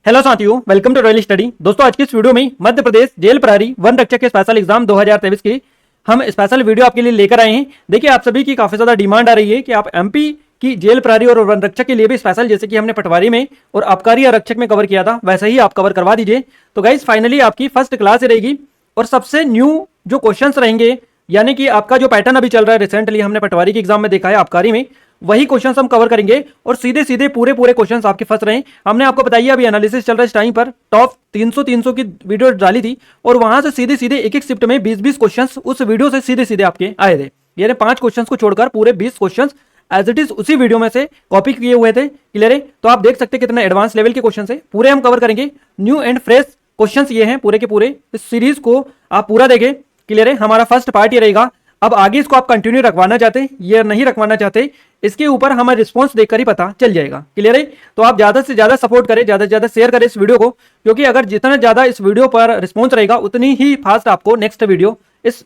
Hello साथियों, welcome to royal study. दोस्तों, आज की इस वीडियो में मध्य प्रदेश जेल प्रहरी वन रक्षक के स्पेशल एग्जाम 2023 की हम स्पेशल वीडियो आपके लिए लेकर आए हैं। देखिए, आप सभी की काफी ज्यादा डिमांड आ रही है कि आप एमपी की जेल प्रहरी और वन रक्षक के लिए भी स्पेशल, जैसे कि हमने पटवारी में और आबकारी आरक्षक में कवर किया था, वैसे ही आप कवर करवा दीजिए। तो गाइस, फाइनली आपकी फर्स्ट क्लास रहेगी और सबसे न्यू जो क्वेश्चन रहेंगे, यानी कि आपका जो पैटर्न अभी चल रहा है, रिसेंटली हमने पटवारी के एग्जाम में देखा है, आबकारी में वही क्वेश्चंस हम कवर करेंगे और सीधे सीधे पूरे क्वेश्चंस आपके फंस रहे हैं। हमने आपको बताइए अभी एनालिसिस चल रहा है इस टाइम पर, टॉप 300 की वीडियो डाली थी और वहां से सीधे सीधे एक शिफ्ट में 20 क्वेश्चंस उस वीडियो से सीधे सीधे आपके आए थे। यानी 5 क्वेश्चंस को छोड़कर पूरे 20 क्वेश्चंस एज इट इज उसी वीडियो में से कॉपी किए हुए थे। क्लियर है? तो आप देख सकते हैं कितने एडवांस लेवल के क्वेश्चन है, पूरे हम कवर करेंगे। न्यू एंड फ्रेश क्वेश्चन ये हैं पूरे के पूरे। इस सीरीज को आप पूरा देखें। क्लियर है? हमारा फर्स्ट पार्ट ये रहेगा। अब आगे इसको आप कंटिन्यू रखवाना चाहते हैं या नहीं रखवाना चाहते, इसके ऊपर हमें रिस्पांस देखकर ही पता चल जाएगा। क्लियर है? तो आप ज्यादा से ज्यादा सपोर्ट करें, ज्यादा से ज्यादा शेयर करें इस वीडियो को, क्योंकि अगर जितना ज्यादा इस वीडियो पर रिस्पांस रहेगा उतनी ही फास्ट आपको नेक्स्ट वीडियो इस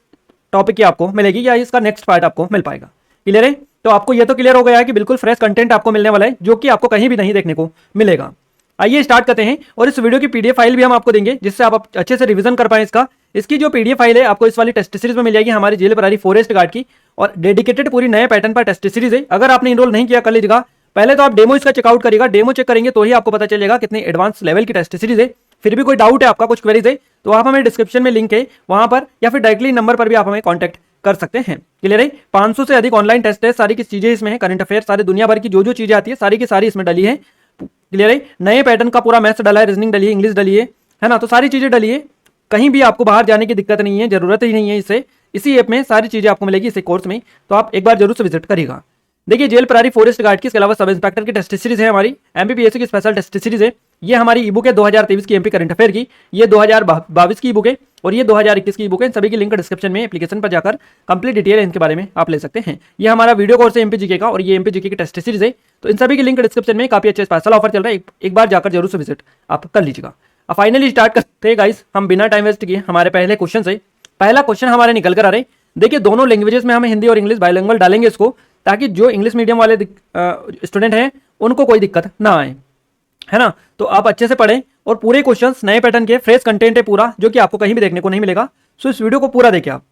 टॉपिक की आपको मिलेगी या इसका नेक्स्ट पार्ट आपको मिल पाएगा। क्लियर है? तो आपको यह तो क्लियर हो गया है कि बिल्कुल फ्रेश कंटेंट आपको मिलने वाला है, जो कि आपको कहीं भी नहीं देखने को मिलेगा। आइए स्टार्ट करते हैं। और इस वीडियो की पीडीएफ फाइल भी हम आपको देंगे, जिससे आप अच्छे से रिवीजन कर पाए इसकी जो पीडीएफ फाइल है आपको इस वाली टेस्ट सीरीज में मिल जाएगी, हमारी जेल प्रहरी फॉरेस्ट गार्ड की, और डेडिकेटेड पूरी नए पैटर्न पर टेस्ट सीरीज है। अगर आपने इनरोल नहीं किया कर लीजिएगा, पहले तो आप डेमो इसका चेकआउट करिएगा। डेमो चेक करेंगे तो ही आपको पता चलेगा कितनी एडवांस लेवल की टेस्ट सीरीज है। फिर भी कोई डाउट है आपका, कुछ क्वेरीज है, तो आप हमें डिस्क्रिप्शन में लिंक है वहां पर, या फिर डायरेक्टली नंबर पर भी आप हमें कॉन्टैक्ट कर सकते हैं। क्लियर है? 500 से अधिक ऑनलाइन टेस्ट है, सारी की चीजें इसमें है, करंट अफेयर सारी दुनिया भर की जो चीजें आती है सारी की सारी इसमें डली है। क्लियर है? नए पैटर्न का पूरा मैथ्स डला है, रीजनिंग डली है, इंग्लिश डली है ना, तो सारी चीजें डली है। कहीं भी आपको बाहर जाने की दिक्कत नहीं है, जरूरत ही नहीं है। इससे इसी ऐप में सारी चीजें आपको मिलेगी, इसी कोर्स में, तो आप एक बार जरूर से विजिट करिएगा। देखिए, जेल प्रहरी फॉरेस्ट गार्ड की, इसके अलावा सब इंस्पेक्टर की टेस्ट सीरीज है, हमारी एमपीपीएससी की स्पेशल टेस्ट सीरीज है। ये हमारी ई बुक है 2023 की एमपी करंट अफेयर की, ये 2022 की ई बुक है और ये 2021 की ई बुक है। सभी की लिंक डिस्क्रिप्शन में, एप्लीकेशन पर जाकर कंप्लीट डिटेल इनके बारे में आप ले सकते हैं। ये हमारा वीडियो कोर्स है एमपीजीके का और ये एमपीजीके की टेस्ट सीरीज है, तो इन सभी की लिंक डिस्क्रिप्शन में। काफी अच्छा स्पेशल ऑफर चल रहा है, एक बार जाकर जरूर से विजिट आप कर लीजिएगा। अब फाइनली स्टार्ट करते हैं गाइस, हम बिना टाइम वेस्ट किए हमारे पहले क्वेश्चन से। पहला क्वेश्चन हमारे निकल कर आ रहे हैं। देखिए, दोनों लैंग्वेजेस में हमें हिंदी और इंग्लिश बाइलिंगुअल डालेंगे इसको, ताकि जो इंग्लिश मीडियम वाले स्टूडेंट हैं उनको कोई दिक्कत ना आए, है ना। तो आप अच्छे से पढ़ें और पूरे क्वेश्चंस नए पैटर्न के फ्रेश कंटेंट है पूरा, जो कि आपको कहीं भी देखने को नहीं मिलेगा। सो इस वीडियो को पूरा देखिए आप।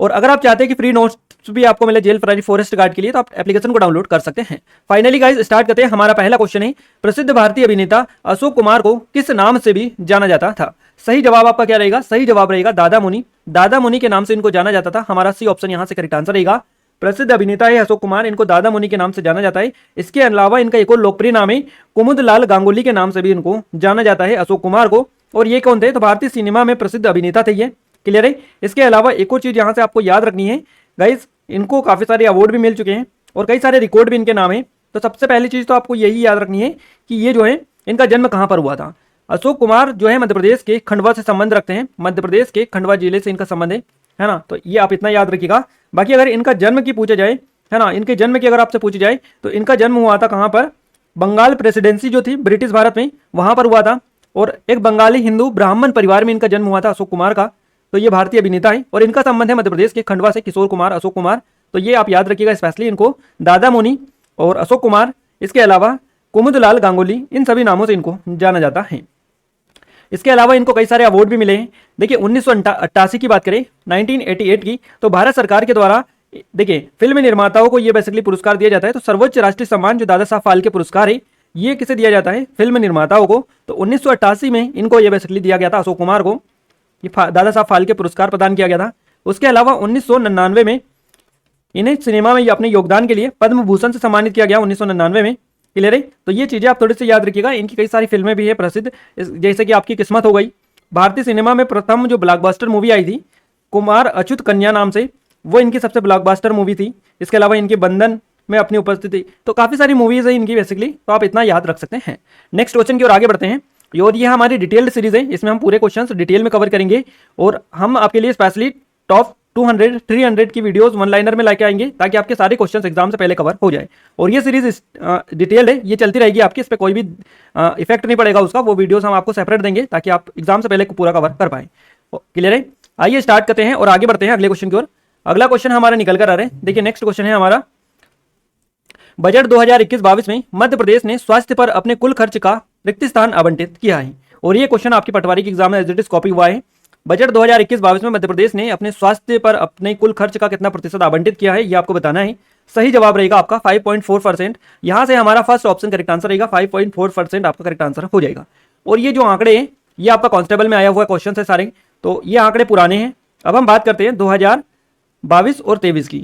और अगर आप चाहते हैं कि फ्री नोट्स भी आपको मिले जेल प्रहरी फॉरेस्ट गार्ड के लिए, तो आप एप्लीकेशन को डाउनलोड कर सकते हैं। फाइनली गाइस स्टार्ट करते हैं। हमारा पहला क्वेश्चन है, प्रसिद्ध भारतीय अभिनेता अशोक कुमार को किस नाम से भी जाना जाता था? सही जवाब आपका क्या रहेगा? सही जवाब रहेगा दादा मुनि। दादा मुनि के नाम से इनको जाना जाता था। हमारा सी ऑप्शन यहां से करेक्ट आंसर रहेगा। प्रसिद्ध अभिनेता है अशोक कुमार, इनको दादा मुनि के नाम से जाना जाता है। इसके अलावा इनका एक और लोकप्रिय नाम है कुमुदलाल गांगुली के नाम से भी इनको जाना जाता है, अशोक कुमार को। और ये कौन थे? तो भारतीय सिनेमा में प्रसिद्ध अभिनेता थे ये। क्लियर है? इसके अलावा एक और चीज यहां से आपको याद रखनी है गाइस, इनको काफी सारे अवार्ड भी मिल चुके हैं और कई सारे रिकॉर्ड भी इनके नाम है। तो सबसे पहली चीज तो आपको यही याद रखनी है कि ये जो है इनका जन्म कहां पर हुआ था। अशोक कुमार जो है मध्य प्रदेश के खंडवा से संबंध रखते हैं, मध्य प्रदेश के खंडवा जिले से इनका संबंध है ना। तो ये आप इतना याद रखिएगा। बाकी अगर इनका जन्म की पूछा जाए, है ना, इनके जन्म की अगर आपसे पूछी जाए, तो इनका जन्म हुआ था कहां पर? बंगाल प्रेसिडेंसी जो थी ब्रिटिश भारत में, वहां पर हुआ था। और एक बंगाली हिंदू ब्राह्मण परिवार में इनका जन्म हुआ था अशोक कुमार का। तो ये भारतीय अभिनेता है और इनका संबंध है मध्य प्रदेश के खंडवा से, किशोर कुमार, अशोक कुमार। तो ये आप याद रखिएगा स्पेशली, इनको दादा मुनि और अशोक कुमार, इसके अलावा कुमुदलाल गांगुली, इन सभी नामों से इनको जाना जाता है। इसके अलावा इनको कई सारे अवार्ड भी मिले हैं। देखिए, 1988 की बात करें, 1988 की, तो भारत सरकार के द्वारा देखिए फिल्म निर्माताओं को ये बेसिकली पुरस्कार दिया जाता है। तो सर्वोच्च राष्ट्रीय सम्मान जो दादा साहब फाल्के पुरस्कार है, ये किसे दिया जाता है? फिल्म निर्माताओं को। तो 1988 में इनको ये बेसिकली दिया गया था, अशोक कुमार को, ये दादा साहब फाल्के पुरस्कार प्रदान किया गया था। उसके अलावा 1999 में इन्हें सिनेमा में अपने योगदान के लिए पद्म भूषण से सम्मानित किया गया, 1999 में। क्लियर है? तो ये चीजें आप थोड़ी सी याद रखिएगा। इनकी कई सारी फिल्में भी है प्रसिद्ध, जैसे कि आपकी किस्मत हो गई। भारतीय सिनेमा में प्रथम जो ब्लॉकबस्टर मूवी आई थी कुमार अच्युत कन्या नाम से, वो इनकी सबसे ब्लॉकबस्टर मूवी थी। इसके अलावा इनके बंधन में अपनी उपस्थिति, तो काफी सारी मूवीज है इनकी बेसिकली, तो आप इतना याद रख सकते हैं। नेक्स्ट क्वेश्चन की ओर आगे बढ़ते हैं। और ये हमारी डिटेल्ड सीरीज है, इसमें हम पूरे क्वेश्चंस डिटेल में कवर करेंगे और हम आपके लिए स्पेशली टॉप 200 300 की वीडियोस वन लाइनर में लेके आएंगे, ताकि आपके सारे क्वेश्चंस एग्जाम से पहले कवर हो जाए। और ये सीरीज डिटेल्ड है, ये चलती रहेगी आपकी, इस पर कोई भी इफेक्ट नहीं पड़ेगा उसका। वो वीडियोस हम आपको सेपरेट देंगे ताकि आप एग्जाम से पहले पूरा कवर कर पाए। क्लियर है? आइए स्टार्ट करते हैं और आगे बढ़ते हैं अगले क्वेश्चन की ओर। अगला क्वेश्चन हमारा निकल कर आ रहे हैं। देखिए, नेक्स्ट क्वेश्चन है हमारा, बजट 2021-22 में मध्य प्रदेश ने स्वास्थ्य पर अपने कुल खर्च का रिक्त स्थान आवंटित किया है। और ये क्वेश्चन आपकी पटवारी के एग्जाम में एज इट इज कॉपी हुआ है। बजट 2021-22 में मध्य प्रदेश ने अपने स्वास्थ्य पर अपने कुल खर्च का कितना प्रतिशत आवंटित किया है, ये आपको बताना है। सही जवाब रहेगा आपका 5.4%। यहां से हमारा फर्स्ट ऑप्शन करेक्ट आंसर रहेगा, 5.4% आपका करेक्ट आंसर हो जाएगा। और ये जो आंकड़े हैं ये आपका कांस्टेबल में आया हुआ क्वेश्चन है सारे, तो ये आंकड़े पुराने हैं। अब हम बात करते हैं 2022 और 23 की।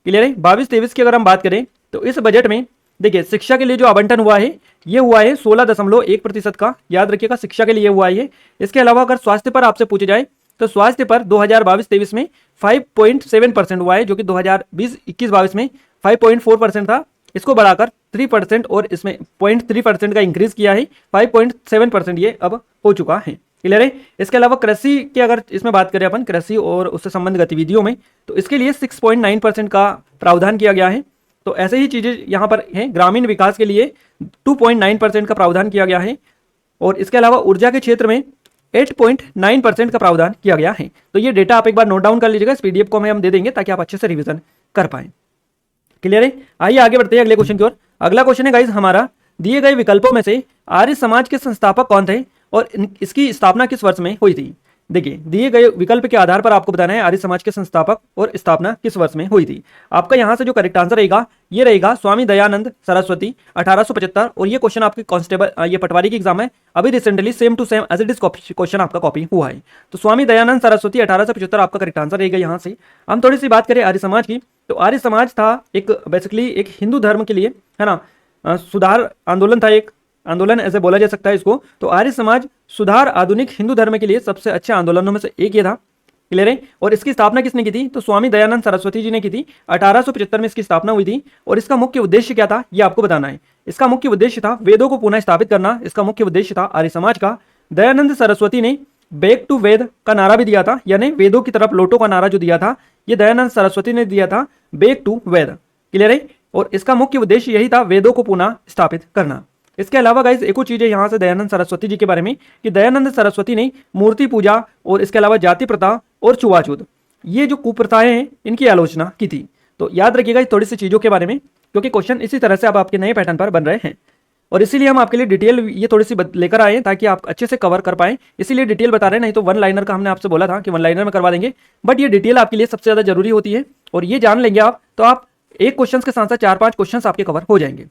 क्लियर है? 22-23 की अगर हम बात करें तो इस बजट में देखिए शिक्षा के लिए जो आवंटन हुआ है ये हुआ है 16.1% का, याद रखिएगा शिक्षा के लिए हुआ है ये। इसके अलावा अगर स्वास्थ्य पर आपसे पूछे जाए तो स्वास्थ्य पर 2022-23 में 5.7% हुआ है, जो कि 2020-21-22 में 5.4% था। इसको बढ़ाकर 3% और इसमें 0.3% का इंक्रीज किया है, 5.7% ये अब हो चुका है। क्लियर है? इसके अलावा कृषि की अगर इसमें बात करें अपन, कृषि और उससे संबंधित गतिविधियों में, तो इसके लिए 6.9% का प्रावधान किया गया है। तो ऐसे ही चीजें यहाँ पर हैं। ग्रामीण विकास के लिए 2.9% का प्रावधान किया गया है। और इसके अलावा ऊर्जा के क्षेत्र में 8.9% का प्रावधान किया गया है। तो ये डेटा आप एक बार नोट डाउन कर लीजिएगा, इस पीडीएफ को हम दे देंगे ताकि आप अच्छे से रिवीजन कर पाए। क्लियर है? आइए आगे बढ़ते हैं अगले क्वेश्चन की ओर। अगला क्वेश्चन है गाइस हमारा, दिए गए विकल्पों में से आर्य समाज के संस्थापक कौन थे और इसकी स्थापना किस वर्ष में हुई थी? देखिए दिए गए विकल्प के आधार पर आपको बताना है आर्य समाज के संस्थापक और स्थापना किस वर्ष में हुई थी। आपका यहां से जो करेक्ट आंसर रहेगा ये रहेगा स्वामी दयानंद सरस्वती 1875। और ये क्वेश्चन आपके कांस्टेबल ये पटवारी की एग्जाम है अभी recently same to same as it is question आपका कॉपी हुआ है। तो स्वामी दयानंद सरस्वती 1875 आपका करेक्ट आंसर रहेगा। यहाँ से हम थोड़ी सी बात करें आर्य समाज की, तो आर्य समाज था एक बेसिकली एक हिंदू धर्म के लिए, है ना, सुधार आंदोलन था, एक आंदोलन ऐसे बोला जा सकता है इसको। तो आर्य समाज सुधार आधुनिक हिंदू धर्म के लिए सबसे अच्छे आंदोलनों में से एक ये था। क्लियर है? और इसकी स्थापना किसने की थी? तो स्वामी दयानंद सरस्वती जी ने की थी। 1875 में इसकी स्थापना हुई थी। और इसका मुख्य उद्देश्य क्या था ये आपको बताना है। इसका मुख्य उद्देश्य था वेदों को पुनः स्थापित करना। इसका मुख्य उद्देश्य था आर्य समाज का। दयानंद सरस्वती ने बैक टू वेद का नारा भी दिया था, यानी वेदों की तरफ लौटो का नारा जो दिया था ये दयानंद सरस्वती ने दिया था, बैक टू वेद। क्लियर है? और इसका मुख्य उद्देश्य यही था वेदों को पुनः स्थापित करना। इसके अलावा गाइस एक और चीज है यहाँ से दयानंद सरस्वती जी के बारे में कि दयानंद सरस्वती ने मूर्ति पूजा और इसके अलावा जाति प्रथा और छुआछूत ये जो कुप्रथाएं हैं इनकी आलोचना की थी। तो याद रखिएगा थोड़ी सी चीजों के बारे में, क्योंकि क्वेश्चन इसी तरह से अब आपके नए पैटर्न पर बन रहे हैं और इसीलिए हम आपके लिए डिटेल ये थोड़ी सी लेकर आए ताकि आप अच्छे से कवर कर पाएं। इसीलिए डिटेल बता रहे हैं, नहीं तो वन लाइनर का हमने आपसे बोला था कि वन लाइनर में करवा देंगे, बट ये डिटेल आपके लिए सबसे ज्यादा जरूरी होती है। और ये जान लेंगे आप तो आप एक क्वेश्चन के साथ साथ 4-5 क्वेश्चन आपके कवर हो जाएंगे।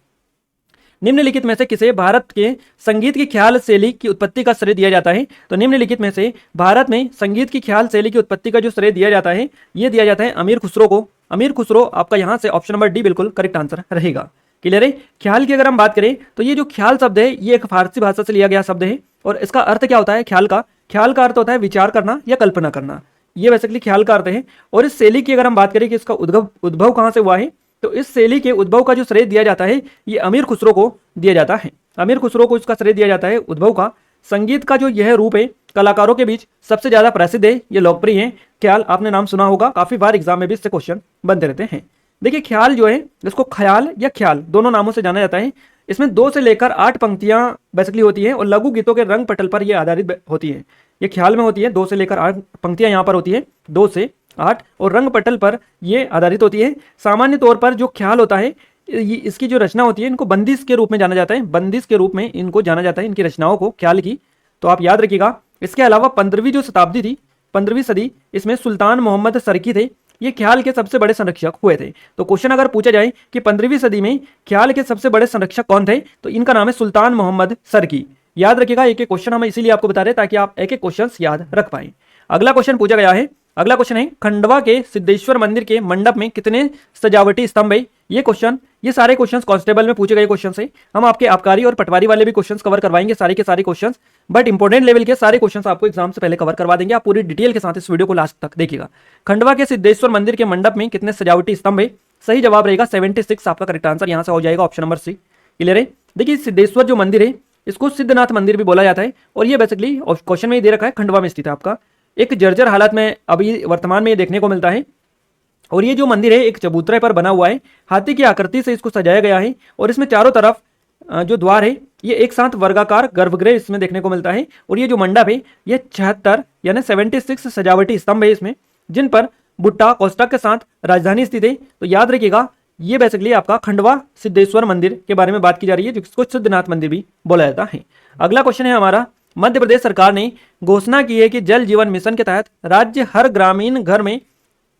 निम्नलिखित में से किसे भारत के संगीत की ख्याल शैली की उत्पत्ति का श्रेय दिया जाता है? तो निम्नलिखित में से भारत में संगीत की ख्याल शैली की उत्पत्ति का जो श्रेय दिया जाता है ये दिया जाता है अमीर खुसरो को। अमीर खुसरो आपका यहाँ से ऑप्शन नंबर डी बिल्कुल करेक्ट आंसर रहेगा। क्लियर है? ख्याल की अगर हम बात करें तो ये जो ख्याल शब्द है ये एक फारसी भाषा से लिया गया शब्द है और इसका अर्थ क्या होता है? ख्याल का अर्थ होता है विचार करना या कल्पना करना, ये बेसिकली ख्याल का अर्थ है। और इस शैली की अगर हम बात करें कि इसका उद्भव कहाँ से हुआ है, तो इस शैली के उद्भव का जो श्रेय दिया जाता है ये अमीर खुसरो को दिया जाता है। अमीर खुसरो को इसका श्रेय दिया जाता है उद्भव का। संगीत का जो यह रूप है कलाकारों के बीच सबसे ज्यादा प्रसिद्ध है, ये लोकप्रिय है। ख्याल आपने नाम सुना होगा, काफी बार एग्जाम में भी इससे क्वेश्चन बनते रहते हैं। देखिए ख्याल जो है इसको ख्याल या ख्याल दोनों नामों से जाना जाता है। इसमें 2 से लेकर 8 पंक्तियां बेसिकली होती हैं और लघु गीतों के रंग पटल पर यह आधारित होती है। ये ख्याल में होती है 2 से लेकर 8 पंक्तियां यहाँ पर होती है, 2 से 8, और रंग पटल पर ये आधारित होती है। सामान्य तौर पर जो ख्याल होता है इसकी जो रचना होती है इनको बंदिश के रूप में जाना जाता है, बंदिश के रूप में इनको जाना जाता है, इनकी रचनाओं को ख्याल की। तो आप याद रखिएगा। इसके अलावा 15वीं जो शताब्दी थी, 15वीं सदी, इसमें सुल्तान मोहम्मद सरकी थे, ये ख्याल के सबसे बड़े संरक्षक हुए थे। तो क्वेश्चन अगर पूछा जाए कि 15वीं सदी में ख्याल के सबसे बड़े संरक्षक कौन थे, तो इनका नाम है सुल्तान मोहम्मद सरकी। याद रखिएगा, एक एक क्वेश्चन हम इसीलिए आपको बता रहे हैं ताकि आप एक एक क्वेश्चन याद रख पाए। अगला क्वेश्चन पूछा गया है, अगला क्वेश्चन है खंडवा के सिद्धेश्वर मंदिर के मंडप में कितने सजावटी स्तंभ है? ये सारे क्वेश्चंस कांस्टेबल में पूछे गए क्वेश्चंस हैं। हम आपके आबकारी और पटवारी वाले भी क्वेश्चंस कवर करवाएंगे, सारे के सारे क्वेश्चंस, बट इंपॉर्टेंट लेवल के सारे क्वेश्चंस आपको एग्जाम से पहले कवर करवा देंगे। आप पूरी डिटेल के साथ इस वीडियो को लास्ट तक देखिएगा। खंडवा के सिद्धेश्वर मंदिर के मंडप में कितने सजावटी स्तंभ है? सही जवाब रहेगा 76, आपका करेक्ट आंसर यहाँ से हो जाएगा, ऑप्शन नंबर सी। क्लियर है? देखिए सिद्धेश्वर जो मंदिर है इसको सिद्धनाथ मंदिर भी बोला जाता है और ये बेसिकली क्वेश्चन में दे रखा है खंडवा में स्थित है, आपका एक जर्जर हालत में अभी वर्तमान में ये देखने को मिलता है। और ये जो मंदिर है एक चबूतरे पर बना हुआ है, हाथी की आकृति से इसको सजाया गया है और इसमें चारों तरफ जो द्वार है ये एक साथ वर्गाकार गर्भगृह इसमें देखने को मिलता है। और ये जो मंडप है ये 76 यानी 76 सजावटी स्तंभ है इसमें, जिन पर बुट्टा कोष्टक के साथ राजधानी स्थित है। तो याद रखिएगा ये बेसिकली आपका खंडवा सिद्धेश्वर मंदिर के बारे में बात की जा रही है, जिसको सिद्धनाथ मंदिर भी बोला जाता है। अगला क्वेश्चन है हमारा, मध्य प्रदेश सरकार ने घोषणा की है कि जल जीवन मिशन के तहत राज्य हर ग्रामीण घर में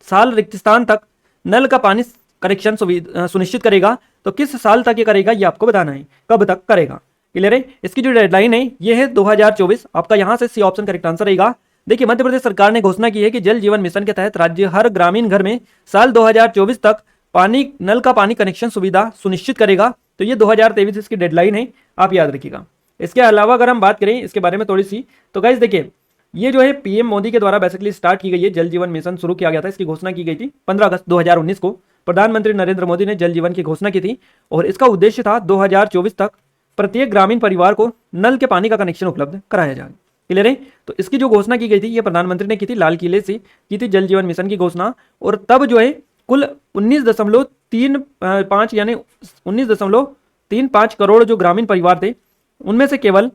साल रिक्त स्थान तक नल का पानी कनेक्शन सुनिश्चित करेगा। तो किस साल तक ये करेगा, ये आपको बताना है, कब तक करेगा। क्लियर है। इसकी जो डेडलाइन है ये है 2024। आपका यहां से सी ऑप्शन करेक्ट आंसर रहेगा। देखिए, मध्य प्रदेश सरकार ने घोषणा की है कि जल जीवन मिशन के तहत राज्य हर ग्रामीण घर में साल 2024 तक नल का पानी कनेक्शन सुविधा सुनिश्चित करेगा। तो ये 2023 इसकी डेडलाइन है, आप याद रखिएगा। इसके अलावा अगर हम बात करें इसके बारे में थोड़ी सी, तो गाइस देखिए, ये जो है पीएम मोदी के द्वारा बेसिकली स्टार्ट की गई है, जल जीवन मिशन शुरू किया गया था। इसकी घोषणा की गई थी 15 अगस्त 2019 को। प्रधानमंत्री नरेंद्र मोदी ने जल जीवन की घोषणा की थी और इसका उद्देश्य था 2024 तक प्रत्येक ग्रामीण परिवार को नल के पानी का कनेक्शन उपलब्ध कराया जाए। क्लियर है। तो इसकी जो घोषणा की गई थी ये प्रधानमंत्री ने की थी, लाल किले से की थी जल जीवन मिशन की घोषणा। और तब जो है कुल 19.35 यानी 19.35 करोड़ जो ग्रामीण परिवार थे, उनमें से केवल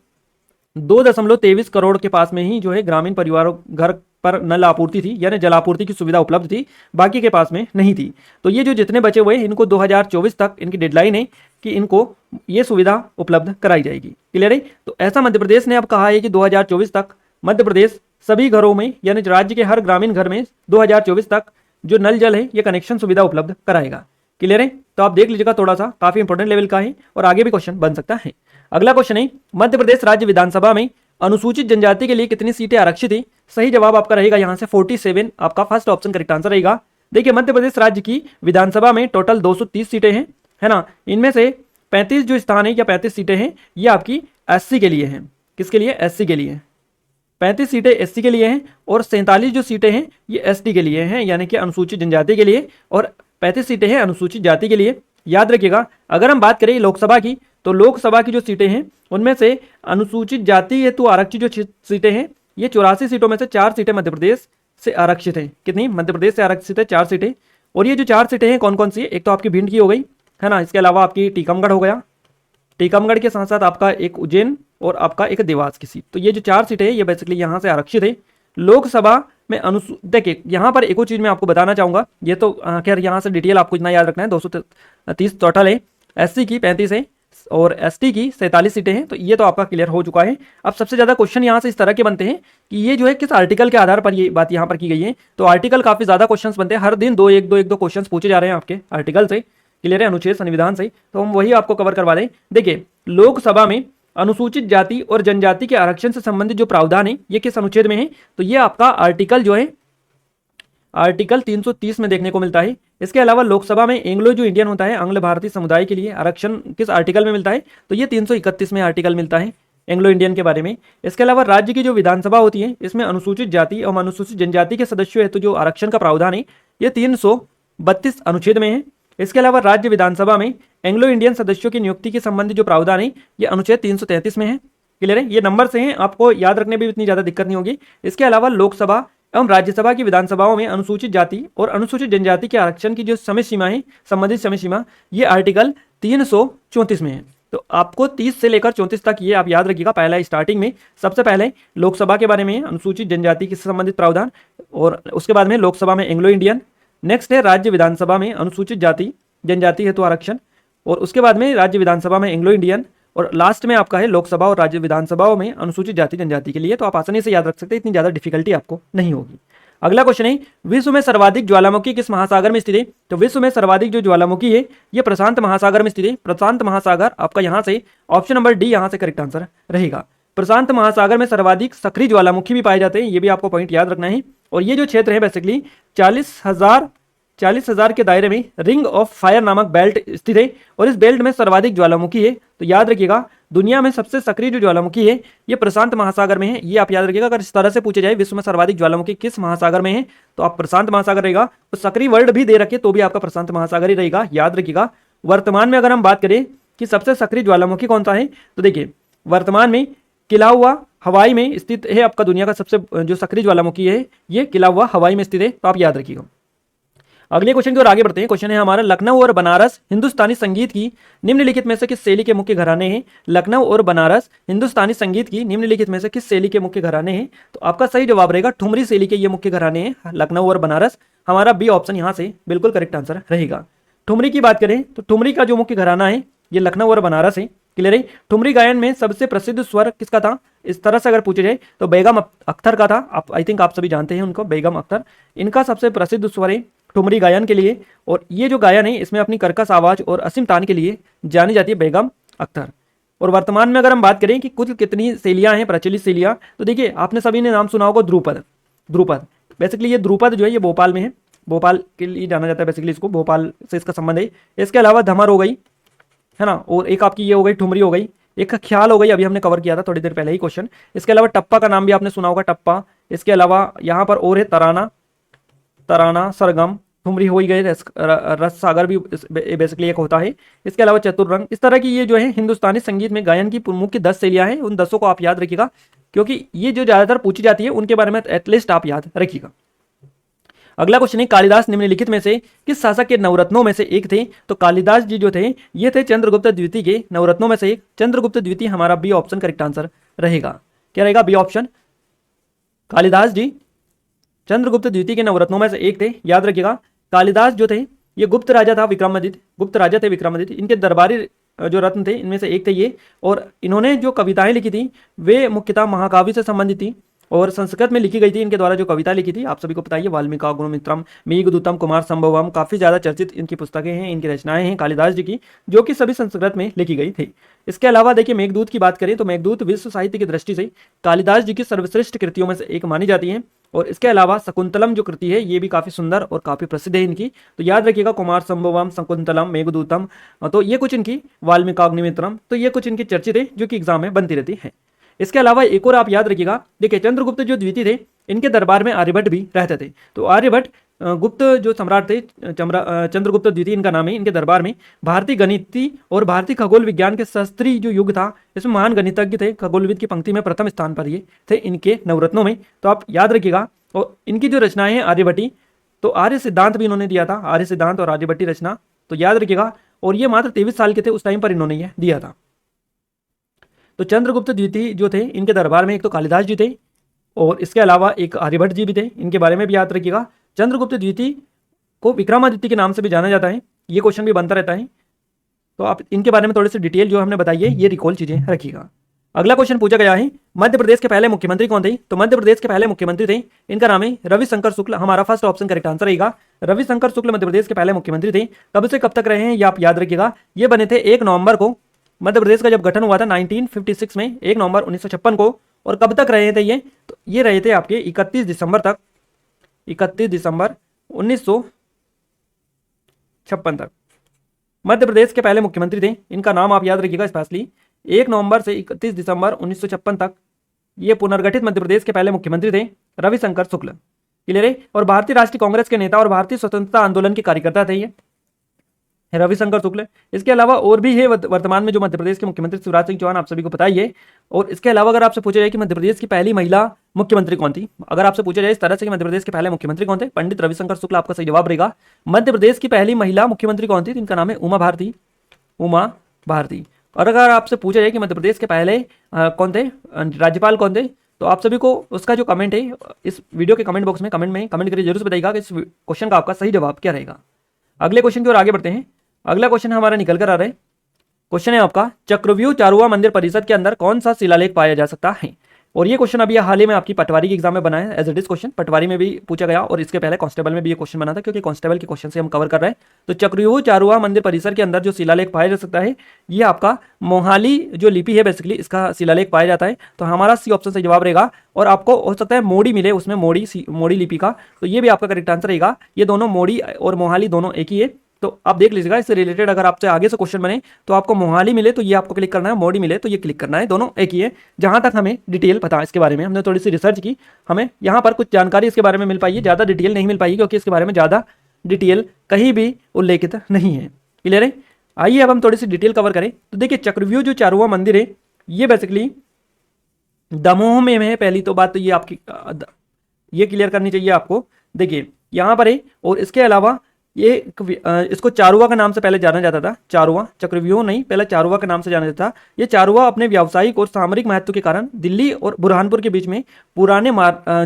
2.23 करोड़ के पास में ही जो है ग्रामीण परिवारों घर पर नल आपूर्ति थी, यानी जल आपूर्ति की सुविधा उपलब्ध थी, बाकी के पास में नहीं थी। तो ये जो जितने बचे हुए इनको 2024 तक इनकी डेडलाइन है कि इनको ये सुविधा उपलब्ध कराई जाएगी। क्लियर है। तो ऐसा मध्य प्रदेश ने अब कहा है कि 2024 तक मध्य प्रदेश सभी घरों में यानी राज्य के हर ग्रामीण घर में 2024 तक जो नल जल है ये कनेक्शन सुविधा उपलब्ध कराएगा। क्लियर है। तो आप देख लीजिएगा, थोड़ा सा काफी इंपॉर्टेंट लेवल का है और आगे भी क्वेश्चन बन सकता है। अगला क्वेश्चन है, मध्य प्रदेश राज्य विधानसभा में अनुसूचित जनजाति के लिए कितनी सीटें आरक्षित है। सही जवाब आपका रहेगा यहां से 47। आपका फर्स्ट ऑप्शन करेक्ट आंसर रहेगा। देखिए, मध्य प्रदेश राज्य की विधानसभा में टोटल 230 सीटें हैं, है ना। इनमें से 35 जो स्थान है या 35 सीटें हैं ये आपकी एससी के लिए हैं। किसके लिए? एससी के लिए। 35 सीटें एससी के लिए हैं और 47 जो सीटें हैं ये एसटी के लिए हैं, यानी कि अनुसूचित जनजाति के लिए, और 35 सीटें हैं अनुसूचित जाति के लिए। याद रखिएगा, अगर हम बात करें लोकसभा की, तो लोकसभा की जो सीटें हैं उनमें से अनुसूचित जाति हेतु आरक्षित जो सीटें हैं ये 84 सीटों में से 4 सीटें मध्य प्रदेश से आरक्षित हैं। कितनी? मध्य प्रदेश से आरक्षित है 4 सीटें। और ये जो 4 सीटें हैं कौन कौन सी है? एक तो आपकी भिंड की हो गई, है ना। इसके अलावा आपकी टीकमगढ़ हो गया, टीकमगढ़ के साथ साथ आपका एक उज्जैन और आपका एक देवास की सीट। तो ये जो 4 सीटें हैं ये बेसिकली यहाँ से आरक्षित है लोकसभा में। देखिए, यहाँ पर एक और चीज़ मैं आपको बताना चाहूँगा, ये तो खैर यहाँ से डिटेल आपको इतना याद रखना है। 230 टोटल है, एससी की 35 है और एसटी की 47 सीटें हैं। तो ये तो आपका क्लियर हो चुका है। अब सबसे ज़्यादा क्वेश्चन यहाँ से इस तरह के बनते हैं कि ये जो है किस आर्टिकल के आधार पर ये बात यहाँ पर की गई है। तो आर्टिकल काफ़ी ज़्यादा क्वेश्चन बनते हैं, हर दिन एक दो क्वेश्चन पूछे जा रहे हैं आपके आर्टिकल से। क्लियर है, अनुच्छेद संविधान से। तो हम वही आपको कवर करवा दें। देखिए, लोकसभा में अनुसूचित जाति और जनजाति के आरक्षण से संबंधित जो प्रावधान है ये किस अनुच्छेद में है? तो ये आपका आर्टिकल जो है आर्टिकल 330 में देखने को मिलता है। इसके अलावा लोकसभा में एंग्लो जो इंडियन होता है, आंग्ल भारतीय समुदाय के लिए आरक्षण किस आर्टिकल में मिलता है? तो ये 331 में आर्टिकल मिलता है एंग्लो इंडियन के बारे में। इसके अलावा राज्य की जो विधानसभा होती है इसमें अनुसूचित जाति और अनुसूचित जनजाति के सदस्यों हेतु जो आरक्षण का प्रावधान है ये 332 अनुच्छेद में है। इसके अलावा राज्य विधानसभा में एंग्लो इंडियन सदस्यों की नियुक्ति के संबंधित जो प्रावधान है ये अनुच्छेद 333 में है। क्लियर है, ये नंबर से हैं, आपको याद रखने में भी इतनी ज़्यादा दिक्कत नहीं होगी। इसके अलावा लोकसभा एवं राज्यसभा की विधानसभाओं में अनुसूचित जाति और अनुसूचित जनजाति के आरक्षण की जो समय सीमा है, संबंधित समय सीमा, ये आर्टिकल 334 में है। तो आपको 30 से लेकर 34 तक ये आप याद रखिएगा। पहला स्टार्टिंग में सबसे पहले लोकसभा के बारे में अनुसूचित जनजाति के संबंधित प्रावधान, और उसके बाद में लोकसभा में एंग्लो इंडियन, नेक्स्ट है राज्य विधानसभा में अनुसूचित जाति जनजाति हेतु आरक्षण, और उसके बाद में राज्य विधानसभा में एंग्लो इंडियन, और लास्ट में आपका है लोकसभा और राज्य विधानसभाओं में अनुसूचित जाति जनजाति के लिए। तो आप आसानी से याद रख सकते हैं, इतनी ज़्यादा डिफिकल्टी आपको नहीं होगी। अगला क्वेश्चन है, विश्व में सर्वाधिक ज्वालामुखी किस महासागर में स्थित है? तो विश्व में सर्वाधिक जो ज्वालामुखी है ये प्रशांत महासागर में स्थित है। प्रशांत महासागर आपका यहाँ से ऑप्शन नंबर डी यहाँ से करेक्ट आंसर रहेगा। प्रशांत महासागर में सर्वाधिक सक्रिय ज्वालामुखी भी पाए जाते हैं, ये भी आपको पॉइंट याद रखना है। और ये जो क्षेत्र है बेसिकली 40,000 के दायरे में रिंग ऑफ फायर नामक बेल्ट स्थित है, और इस बेल्ट में सर्वाधिक ज्वालामुखी है। तो याद रखिएगा, दुनिया में सबसे सक्रिय जो ज्वालामुखी है ये प्रशांत महासागर में है, ये आप याद रखिएगा। अगर इस तरह से पूछे जाए विश्व में सर्वाधिक ज्वालामुखी किस महासागर में है, तो आप प्रशांत महासागर रहेगा। तो सक्रिय वर्ड भी दे रखे तो भी आपका प्रशांत महासागर ही रहेगा, याद रखिएगा। वर्तमान में अगर हम बात करें कि सबसे सक्रिय ज्वालामुखी कौन सा है, तो देखिए वर्तमान में किलाउआ हवाई में स्थित है। आपका दुनिया का सबसे जो सक्रिय ज्वालामुखी है ये किलाउआ हवाई में स्थित है, तो आप याद रखिएगा। अगले क्वेश्चन की ओर आगे बढ़ते हैं। क्वेश्चन है हमारा, लखनऊ और बनारस हिंदुस्तानी संगीत की निम्नलिखित में से किस शैली के मुख्य घराने हैं? लखनऊ और बनारस हिंदुस्तानी संगीत की निम्नलिखित में से किस शैली के मुख्य घराने हैं? तो आपका सही जवाब रहेगा ठुमरी शैली के ये मुख्य घराने हैं, लखनऊ और बनारस। हमारा बी ऑप्शन यहाँ से बिल्कुल करेक्ट आंसर रहेगा। ठुमरी की बात करें तो ठुमरी का जो मुख्य घराना है ये लखनऊ और बनारस है। क्लियर है। ठुमरी गायन में सबसे प्रसिद्ध स्वर किसका था, इस तरह से अगर पूछे जाए तो बेगम अख्तर का था। आप आई थिंक आप सभी जानते हैं उनको, बेगम अख्तर, इनका सबसे प्रसिद्ध स्वर है ठुमरी गायन के लिए। और ये जो गायन है इसमें अपनी कर्कश आवाज और असीम तान के लिए जानी जाती है बेगम अख्तर। और वर्तमान में अगर हम बात करें कि कुल कितनी शैलियां हैं, प्रचलित शैलियां, तो देखिए आपने सभी ने नाम सुना होगा ध्रुपद। ध्रुपद बेसिकली ये ध्रुपद जो है ये भोपाल में है, भोपाल के लिए जाना जाता है बेसिकली, इसको भोपाल से इसका संबंध है। इसके अलावा धमर हो गई है ना, और एक आपकी ये हो गई ठुमरी हो गई, एक ख्याल हो गई, अभी हमने कवर किया था थोड़ी देर पहले ही क्वेश्चन। इसके अलावा टप्पा का नाम भी आपने सुना होगा, टप्पा। इसके अलावा यहाँ पर और है तराना, तराना, सरगम, ठुमरी हो ही गए, रस सागर भी बेसिकली एक होता है। इसके अलावा चतुर्रंग। इस तरह की ये जो है हिंदुस्तानी संगीत में गायन की मुख्य 10 शैलियां हैं, उन 10 को आप याद रखिएगा, क्योंकि ये जो ज्यादातर पूछी जाती है उनके बारे में एटलीस्ट आप याद रखिएगा। अगला क्वेश्चन है, कालिदास निम्नलिखित में से किस शासक के नवरत्नों में से एक थे। तो कालिदास जी जो थे ये थे चंद्रगुप्त द्वितीय के नवरत्नों में से एक। चंद्रगुप्त द्वितीय हमारा बी ऑप्शन करेक्ट आंसर रहेगा। क्या रहेगा, बी ऑप्शन। कालिदास जी चंद्रगुप्त द्वितीय के नवरत्नों में से एक थे, याद रखिएगा। कालिदास जो थे ये गुप्त राजा था, विक्रमादित्य गुप्त राजा थे विक्रमादित्य, इनके दरबारी जो रत्न थे इनमें से एक थे ये। और इन्होंने जो कविताएं लिखी थी वे मुख्यतः महाकाव्य से संबंधित थी और संस्कृत में लिखी गई थी। इनके द्वारा जो कविता लिखी थी आप सभी को पता है, वाल्मीकि गुणमित्रम, मेघदूतम, कुमार संभवम, काफी ज्यादा चर्चित इनकी पुस्तकें हैं, इनकी रचनाएं हैं कालिदास जी की, जो कि सभी संस्कृत में लिखी गई थी। इसके अलावा देखिए मेघदूत की बात करें तो मेघदूत विश्व साहित्य की दृष्टि से कालिदास जी की सर्वश्रेष्ठ कृतियों में से एक मानी जाती है। और इसके अलावा शकुंतलम जो कृति है ये भी काफी सुंदर और काफी प्रसिद्ध है इनकी, तो याद रखिएगा कुमार संभवम, शकुंतलम, मेघदूतम, तो ये कुछ इनकी, वाल्मीकाग्निमित्रम, तो ये कुछ इनकी चर्चित है जो कि एग्जाम में बनती रहती है। इसके अलावा एक और आप याद रखिएगा, देखिए चंद्रगुप्त जो द्वितीय थे इनके दरबार में आर्यभट्ट भी रहते थे। तो आर्यभट्ट गुप्त जो सम्राट थे, चंद्रगुप्त द्वितीय इनका नाम है, इनके दरबार में भारतीय गणितीय और भारतीय खगोल विज्ञान के शास्त्रीय जो युग था इसमें महान गणितज्ञ थे, खगोलविद की पंक्ति में प्रथम स्थान पर ये थे इनके नवरत्नों में, तो आप याद रखिएगा। और इनकी जो रचनाएं हैं आर्यभट्टी, तो आर्य सिद्धांत भी इन्होंने दिया था, आर्य सिद्धांत और आर्यभट्टी रचना, तो याद रखिएगा। और ये मात्र 23 साल के थे उस टाइम पर इन्होंने ये दिया था। तो चंद्रगुप्त द्वितीय जो थे इनके दरबार में एक तो कालिदास जी थे और इसके अलावा एक आर्यभट्ट जी भी थे, इनके बारे में भी याद रखिएगा। चंद्रगुप्त द्वितीय को विक्रमादित्य के नाम से भी जाना जाता है, ये क्वेश्चन भी बनता रहता है, तो आप इनके बारे में थोड़ी सी डिटेल जो हमने बताई है ये रिकॉल चीजें रखिएगा। अगला क्वेश्चन पूछा गया है, मध्य प्रदेश के पहले मुख्यमंत्री कौन थे। तो मध्य प्रदेश के पहले मुख्यमंत्री थे, इनका नाम है रविशंकर शुक्ल, हमारा फर्स्ट ऑप्शन करेक्ट आंसर रहेगा। रविशंकर शुक्ल मध्य प्रदेश के पहले मुख्यमंत्री थे। कब से कब तक रहे हैं ये आप याद रखिएगा। ये बने थे 1 नवंबर को, मध्य प्रदेश का जब गठन हुआ था 1956 में, 1 नवंबर 1956 को। और कब तक रहे थे ये, तो ये रहे थे आपके 31 दिसंबर तक, 31 दिसंबर 1956 तक मध्य प्रदेश के पहले मुख्यमंत्री थे। इनका नाम आप याद रखिएगा स्पेशली, 1 नवंबर से 31 दिसंबर 1956 तक ये पुनर्गठित मध्य प्रदेश के पहले मुख्यमंत्री थे रविशंकर शुक्ल। क्लियर है। और भारतीय राष्ट्रीय कांग्रेस के नेता और भारतीय स्वतंत्रता आंदोलन के कार्यकर्ता थे ये रविशंकर शुक्ल। इसके अलावा और भी है वर्तमान में जो मध्य प्रदेश के मुख्यमंत्री शिवराज सिंह चौहान, आप सभी को पता ही है। और इसके अलावा अगर आपसे पूछा जाए कि मध्य प्रदेश की पहली महिला मुख्यमंत्री कौन थी, अगर आपसे पूछा जाए इस तरह से कि मध्य प्रदेश के पहले मुख्यमंत्री कौन थे, पंडित रविशंकर शुक्ल आपका सही जवाब रहेगा। मध्य प्रदेश की पहली महिला मुख्यमंत्री कौन थी, इनका नाम है उमा भारती, उमा भारती। और अगर आपसे पूछा जाए कि मध्य प्रदेश के पहले कौन थे, राज्यपाल कौन थे, तो आप सभी को उसका जो कमेंट है इस वीडियो के कमेंट बॉक्स में कमेंट करके जरूर बताइएगा कि इस क्वेश्चन का आपका सही जवाब क्या रहेगा। अगले क्वेश्चन की ओर आगे बढ़ते हैं। अगला क्वेश्चन हमारा निकल कर आ रहा है, क्वेश्चन है आपका, चक्रव्यूह चारुआ मंदिर परिसर के अंदर कौन सा शिलालेख पाया जा सकता है। और ये क्वेश्चन अभी हाल ही में आपकी पटवारी के एग्जाम में बना है, एज इट इज क्वेश्चन पटवारी में भी पूछा गया और इसके पहले कांस्टेबल में भी ये क्वेश्चन बना था, क्योंकि कांस्टेबल के क्वेश्चन से हम कवर कर रहे हैं। तो चक्रव्यूह चारुआ मंदिर परिसर के अंदर जो शिलालेख पाया जा सकता है ये आपका मोहाली जो लिपि है बेसिकली इसका शिलालेख पाया जाता है। तो हमारा सी ऑप्शन से जवाब रहेगा। और आपको हो सकता है मोड़ी मिले उसमें, मोड़ी लिपि का, तो ये भी आपका करेक्ट आंसर रहेगा। ये दोनों मोड़ी और मोहाली दोनों एक ही है, तो आप देख लीजिएगा। इससे रिलेटेड अगर आपसे आगे से क्वेश्चन बने तो आपको मोहाली मिले तो ये आपको क्लिक करना है, मोड़ी मिले तो ये क्लिक करना है, दोनों एक ही है। जहां तक हमें डिटेल पता है इसके बारे में, हमने थोड़ी सी रिसर्च की, हमें यहाँ पर कुछ जानकारी इसके बारे में मिल पाई है, ज़्यादा डिटेल नहीं मिल पाई क्योंकि इसके बारे में ज़्यादा डिटेल कहीं भी उल्लेखित नहीं है। क्लियर है। आइए अब हम थोड़ी सी डिटेल कवर करें। तो देखिए चक्रव्यूह जो चारुआ मंदिर है ये बेसिकली दमोह में है। पहली तो बात तो ये आपकी ये क्लियर करनी चाहिए आपको। देखिए यहाँ पर है और इसके अलावा ये इसको चारुआ का नाम से पहले जाना जाता था, चारुआ, चक्रव्यूह नहीं, पहले चारुआ के नाम से जाना जाता था। ये चारुआ अपने व्यावसायिक और सामरिक महत्व के कारण दिल्ली और बुरहानपुर के बीच में पुराने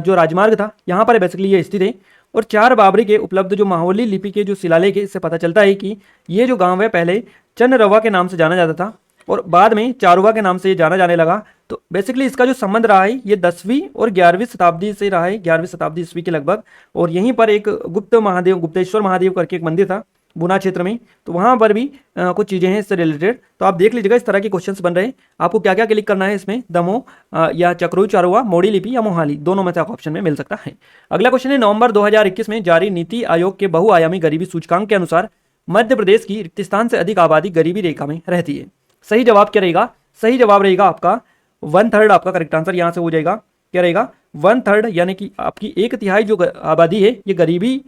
जो राजमार्ग था यहाँ पर बेसिकली ये स्थित है। और 4 बाबरी के उपलब्ध जो माहौली लिपि के जो शिलालेख है इससे पता चलता है कि ये जो गांव है पहले चंदरवा के नाम से जाना जाता था और बाद में चारुवा के नाम से ये जाना जाने लगा। तो बेसिकली इसका जो संबंध रहा है ये 10वीं और 11वीं शताब्दी से रहा है, 11वीं शताब्दी ईस्वी के लगभग। और यहीं पर एक गुप्तेश्वर महादेव करके एक मंदिर था गुना क्षेत्र में, तो वहाँ पर भी कुछ चीज़ें हैं इससे रिलेटेड। तो आप देख लीजिएगा इस तरह के क्वेश्चंस बन रहे हैं। आपको क्या क्या क्लिक करना है इसमें, दमोह या चक्रोई चारुआ, मोड़ी लिपि या मोहाली, दोनों में से आपको ऑप्शन में मिल सकता है। अगला क्वेश्चन है, नवंबर 2021 में जारी नीति आयोग के बहुआयामी गरीबी सूचकांक के अनुसार मध्य प्रदेश की रिक्त स्थान से अधिक आबादी गरीबी रेखा में रहती है। सही जवाब क्या रहेगा? सही जवाब रहेगा आपका 1/3। आपका करेक्ट आंसर यहाँ से हो जाएगा, क्या रहेगा 1/3, यानी कि आपकी 1/3 जो आबादी है ये गरीबी,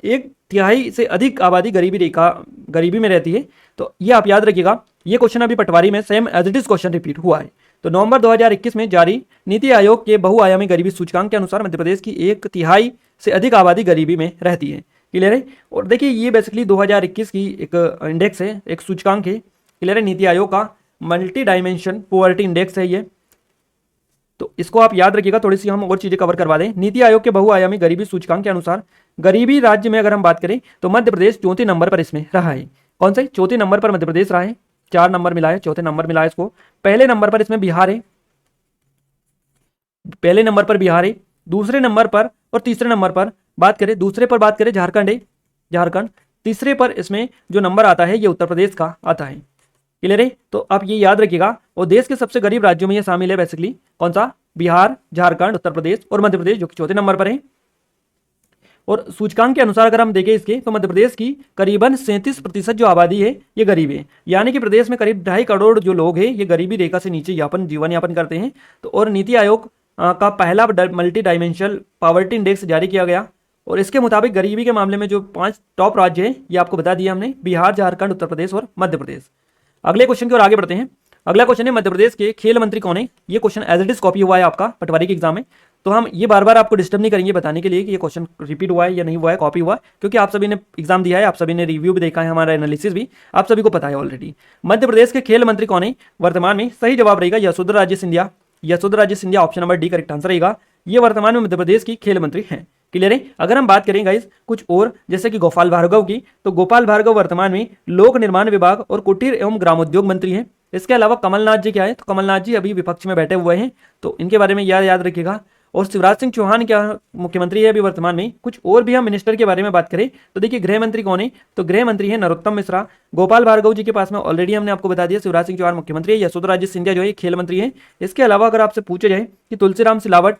1/3 से अधिक आबादी गरीबी में रहती है। तो ये आप याद रखिएगा। ये क्वेश्चन अभी पटवारी में same as it is question repeat हुआ है। तो नवंबर 2021 में जारी नीति आयोग के बहुआयामी गरीबी सूचकांक के अनुसार मध्य प्रदेश की 1/3 से अधिक आबादी गरीबी में रहती है। क्लियर है? और देखिए ये बेसिकली 2021 की एक इंडेक्स है, एक सूचकांक है। क्लियर है? नीति आयोग का मल्टी डायमेंशन पोवर्टी इंडेक्स है ये। तो इसको आप याद रखिएगा। थोड़ी सी हम और चीजें कवर करवा दें। नीति आयोग के बहुआयामी गरीबी सूचकांक के अनुसार गरीबी राज्य में अगर हम बात करें तो मध्य प्रदेश 34 नंबर पर इसमें रहा है। कौन से 34 नंबर पर मध्य प्रदेश रहा है? 4 नंबर मिला है, चौथे नंबर मिला है इसको। पहले नंबर पर इसमें बिहार है, पहले नंबर पर बिहार है। दूसरे नंबर पर और तीसरे नंबर पर बात करें, दूसरे पर बात करें झारखंड है, झारखंड। तीसरे पर इसमें जो नंबर आता है ये उत्तर प्रदेश का आता है। क्लियर है? तो आप ये याद रखिएगा। और देश के सबसे गरीब राज्यों में ये शामिल है बेसिकली, कौन सा? बिहार, झारखंड, उत्तर प्रदेश और मध्य प्रदेश, जो कि चौथे नंबर पर है। और सूचकांक के अनुसार अगर हम देखें इसके, तो मध्य प्रदेश की करीबन 37% जो आबादी है ये गरीब है। यानी कि प्रदेश में करीब 2.5 करोड़ जो लोग हैं ये गरीबी रेखा से नीचे जीवन यापन करते हैं। तो और नीति आयोग का पहला मल्टी डायमेंशनल पॉवर्टी इंडेक्स जारी किया गया। और इसके मुताबिक गरीबी के मामले में जो 5 टॉप राज्य हैं ये आपको बता दिया हमने, बिहार, झारखंड, उत्तर प्रदेश और मध्य प्रदेश। अगले क्वेश्चन की ओर आगे बढ़ते हैं। अगला क्वेश्चन है, मध्य प्रदेश के खेल मंत्री कौन है? ये question as it is copy हुआ है आपका पटवारी के एग्जाम में। तो हम ये बार बार आपको डिस्टर्ब नहीं करेंगे बताने के लिए कि ये क्वेश्चन रिपीट हुआ है या नहीं हुआ है, कॉपी हुआ है, क्योंकि आप सभी ने एग्जाम दिया है, आप सभी ने रिव्यू भी देखा है, हमारा एनालिसिस भी आप सभी को पता है ऑलरेडी। मध्य प्रदेश के खेल मंत्री कौन है वर्तमान में? सही जवाब रहेगा Yashodhara Raje Scindia. Yashodhara Raje Scindia, option number D correct answer रहेगा। ये वर्तमान में मध्य प्रदेश की खेल मंत्री हैं। क्लियर है? अगर हम बात करें गाइस कुछ और, जैसे कि गोपाल भार्गव की, तो गोपाल भार्गव वर्तमान में लोक निर्माण विभाग और कुटीर एवं ग्रामोद्योग मंत्री हैं। इसके अलावा कमलनाथ जी क्या है? तो कमलनाथ जी अभी विपक्ष में बैठे हुए हैं, तो इनके बारे में याद रखिएगा। और शिवराज सिंह चौहान क्या मुख्यमंत्री है अभी वर्तमान में। कुछ और भी हम मिनिस्टर के बारे में बात करें तो देखिए गृह मंत्री कौन है? तो गृह मंत्री है नरोत्तम मिश्रा। गोपाल भार्गव जी के पास में ऑलरेडी हमने आपको बता दिया, शिवराज सिंह चौहान मुख्यमंत्री है। यशोधरा राजे सिंधिया जो है खेल मंत्री है। इसके अलावा अगर आपसे पूछा जाए कि तुलसीराम सिलावट,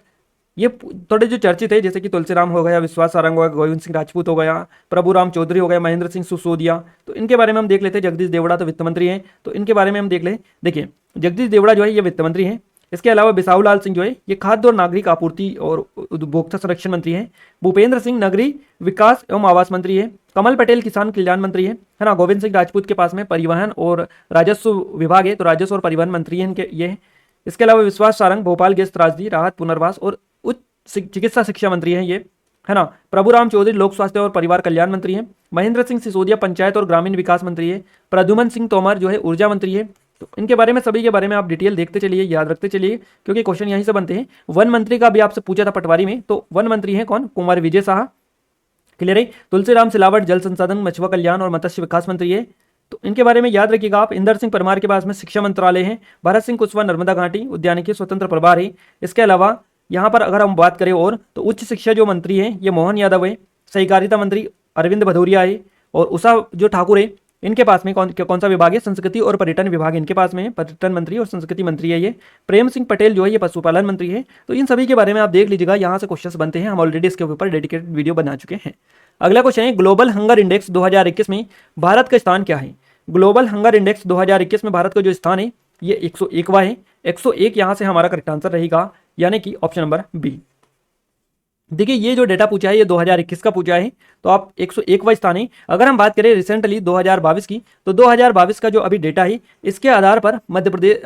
ये थोड़े जो चर्चित है, जैसे कि तुलसीराम हो गया, विश्वास सारंग हो गया, गोविंद सिंह राजपूत हो गया, प्रभुराम चौधरी हो गया, महेंद्र सिंह सिसोदिया, तो इनके बारे में हम देख लेते हैं। जगदीश देवड़ा तो वित्त मंत्री हैं, तो इनके बारे में हम देख लें। देखिए जगदीश देवड़ा जो है ये वित्त मंत्री हैं। इसके अलावा बिसाहू लाल सिंह जो है ये खाद्य और नागरिक आपूर्ति और उपभोक्ता संरक्षण मंत्री हैं। भूपेंद्र सिंह नगरीय विकास एवं आवास मंत्री है। कमल पटेल किसान कल्याण मंत्री है ना। गोविंद सिंह राजपूत के पास में परिवहन और राजस्व विभाग है, तो राजस्व और परिवहन मंत्री हैं इनके ये। इसके अलावा विश्वास सारंग भोपाल गैस त्रासदी राहत पुनर्वास और उच्च चिकित्सा शिक्षा मंत्री हैं ये, है ना। प्रभुराम चौधरी लोक स्वास्थ्य और परिवार कल्याण मंत्री हैं। महेंद्र सिंह सिसोदिया पंचायत और ग्रामीण विकास मंत्री है। प्रद्युमन सिंह तोमर जो है ऊर्जा मंत्री है। तो इनके बारे में सभी के बारे में आप डिटेल देखते चलिए, याद रखते चलिए, क्योंकि क्वेश्चन यहीं से बनते हैं। वन मंत्री का भी आपसे पूछा था पटवारी में, तो वन मंत्री हैं कौन? कुमार विजय शाह। क्लियर है? तुलसीराम सिलावट जल संसाधन मछुआ कल्याण और मत्स्य विकास मंत्री है, तो इनके बारे में याद रखिएगा आप। इंदर सिंह परमार के पास में शिक्षा मंत्रालय है। भरत सिंह कुशवाहा नर्मदा घाटी उद्यानिकी स्वतंत्र प्रभार है। इसके अलावा यहाँ पर अगर हम बात करें और, तो उच्च शिक्षा जो मंत्री हैं ये मोहन यादव है। सहकारिता मंत्री अरविंद भदौरिया है। और उषा जो ठाकुर है इनके पास में कौन सा विभाग है? संस्कृति और पर्यटन विभाग इनके पास में है। पर्यटन मंत्री और संस्कृति मंत्री है ये। प्रेम सिंह पटेल जो है ये पशुपालन मंत्री है। तो इन सभी के बारे में आप देख लीजिएगा, यहाँ से क्वेश्चंस बनते हैं। हम ऑलरेडी इसके ऊपर डेडिकेटेड वीडियो बना चुके हैं। अगला क्वेश्चन है, ग्लोबल हंगर इंडेक्स 2021 में भारत का स्थान क्या है? ग्लोबल हंगर इंडेक्स 2021 में भारत का जो स्थान है ये 101वां है। 101 यहाँ से हमारा करेक्ट आंसर रहेगा, यानी कि ऑप्शन नंबर बी। देखिए ये जो डेटा पूछा है ये 2021 का पूछा है, तो आप 101वां स्थान है। अगर हम बात करें रिसेंटली 2022 की, तो 2022 का जो अभी डेटा है इसके आधार पर मध्य प्रदेश